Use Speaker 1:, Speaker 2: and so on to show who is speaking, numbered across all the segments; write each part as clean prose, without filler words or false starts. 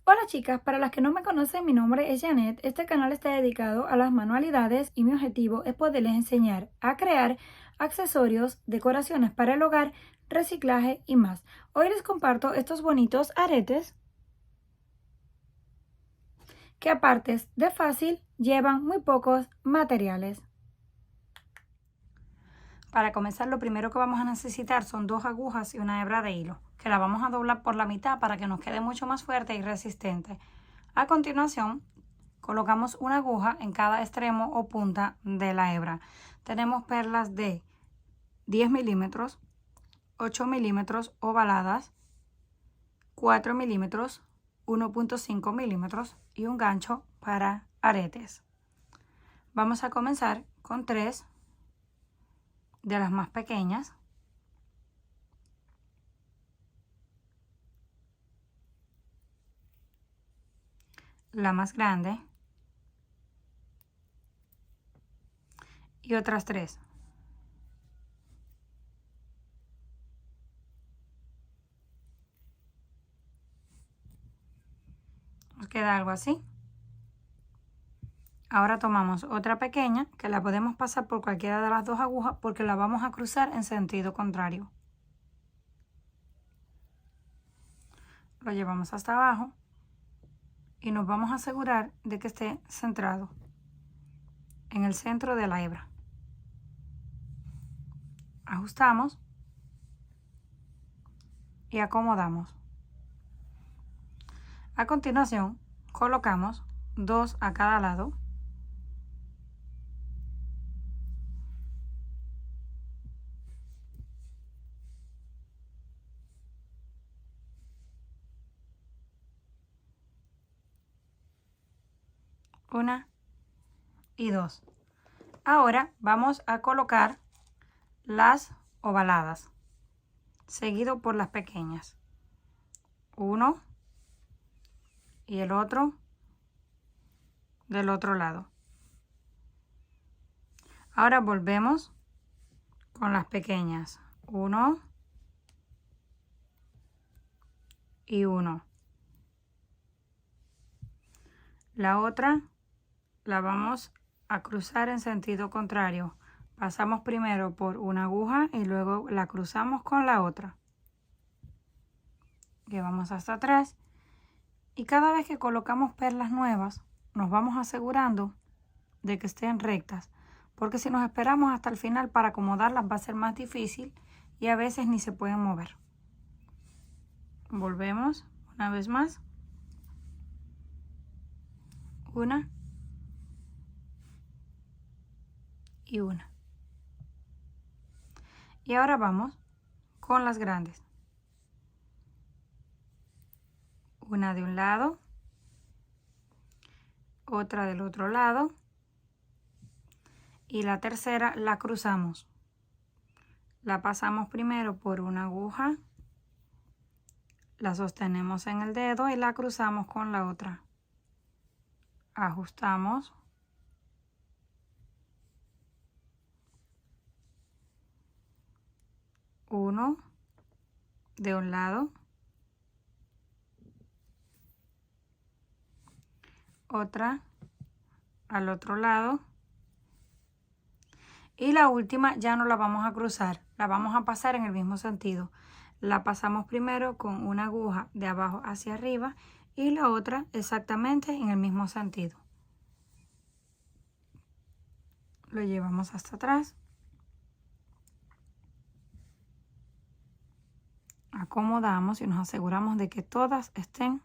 Speaker 1: Hola chicas, para las que no me conocen, mi nombre es Janet. Este canal está dedicado a las manualidades y mi objetivo es poderles enseñar a crear accesorios, decoraciones para el hogar, reciclaje y más. Hoy les comparto estos bonitos aretes que aparte de fácil, llevan muy pocos materiales. Para comenzar, lo primero que vamos a necesitar son 2 agujas y una hebra de hilo, que la vamos a doblar por la mitad para que nos quede mucho más fuerte y resistente. A continuación, colocamos una aguja en cada extremo o punta de la hebra. Tenemos perlas de 10 milímetros, 8 milímetros ovaladas, 4 milímetros, 1.5 milímetros y un gancho para aretes. Vamos a comenzar con 3 de las más pequeñas. La más grande. Y otras 3. Nos queda algo así. Ahora tomamos otra pequeña que la podemos pasar por cualquiera de las 2 agujas porque la vamos a cruzar en sentido contrario. Lo llevamos hasta abajo y nos vamos a asegurar de que esté centrado en el centro de la hebra. Ajustamos y acomodamos. A continuación, colocamos 2 a cada lado. Una y 2. Ahora vamos a colocar las ovaladas, seguido por las pequeñas. Uno y el otro del otro lado. Ahora volvemos con las pequeñas. 1 y 1. La otra la vamos a cruzar en sentido contrario. Pasamos primero por una aguja y luego la cruzamos con la otra. Llevamos hasta atrás y cada vez que colocamos perlas nuevas nos vamos asegurando de que estén rectas, porque si nos esperamos hasta el final para acomodarlas va a ser más difícil y a veces ni se pueden mover. Volvemos una vez más. Una y una. Y ahora vamos con las grandes. Una de un lado, otra del otro lado y la tercera la cruzamos. La pasamos primero por una aguja, la sostenemos en el dedo y la cruzamos con la otra. Ajustamos. Uno de un lado, otra al otro lado y la última ya no la vamos a cruzar, la vamos a pasar en el mismo sentido. La pasamos primero con una aguja de abajo hacia arriba y la otra exactamente en el mismo sentido. Lo llevamos hasta atrás. Acomodamos y nos aseguramos de que todas estén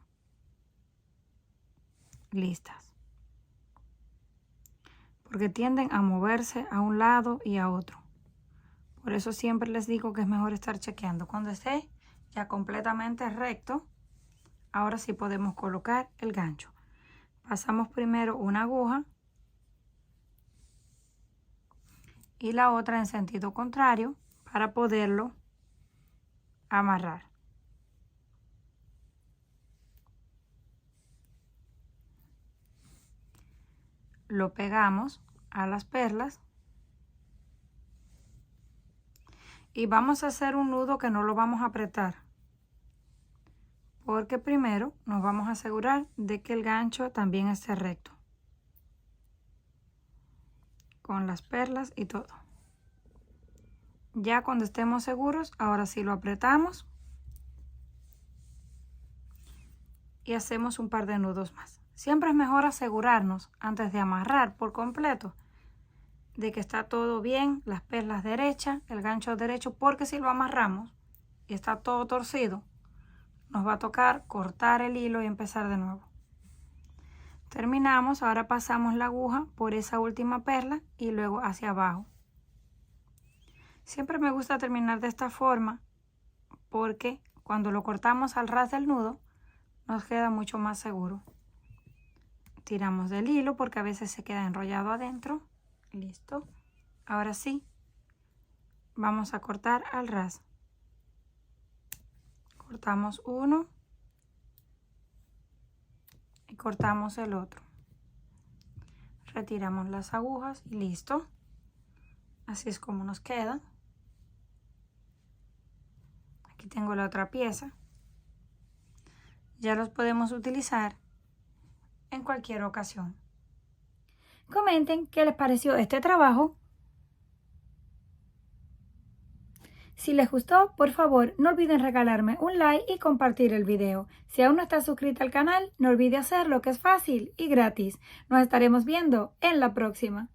Speaker 1: listas, porque tienden a moverse a un lado y a otro. Por eso siempre les digo que es mejor estar chequeando. Cuando esté ya completamente recto, ahora sí podemos colocar el gancho. Pasamos primero una aguja y la otra en sentido contrario para poderlo amarrar. Lo pegamos a las perlas y vamos a hacer un nudo que no lo vamos a apretar porque primero nos vamos a asegurar de que el gancho también esté recto, con las perlas y todo. Ya cuando estemos seguros, ahora sí lo apretamos y hacemos un par de nudos más. Siempre es mejor asegurarnos antes de amarrar por completo de que está todo bien, las perlas derechas, el gancho derecho, porque si lo amarramos y está todo torcido, nos va a tocar cortar el hilo y empezar de nuevo. Terminamos, ahora pasamos la aguja por esa última perla y luego hacia abajo. Siempre me gusta terminar de esta forma porque cuando lo cortamos al ras del nudo nos queda mucho más seguro. Tiramos del hilo porque a veces se queda enrollado adentro. Listo. Ahora sí, vamos a cortar al ras. Cortamos uno y cortamos el otro. Retiramos las agujas y listo. Así es como nos queda. Aquí tengo la otra pieza. Ya los podemos utilizar en cualquier ocasión. Comenten qué les pareció este trabajo. Si les gustó, por favor, no olviden regalarme un like y compartir el video. Si aún no estás suscrito al canal, no olvide hacerlo, que es fácil y gratis. Nos estaremos viendo en la próxima.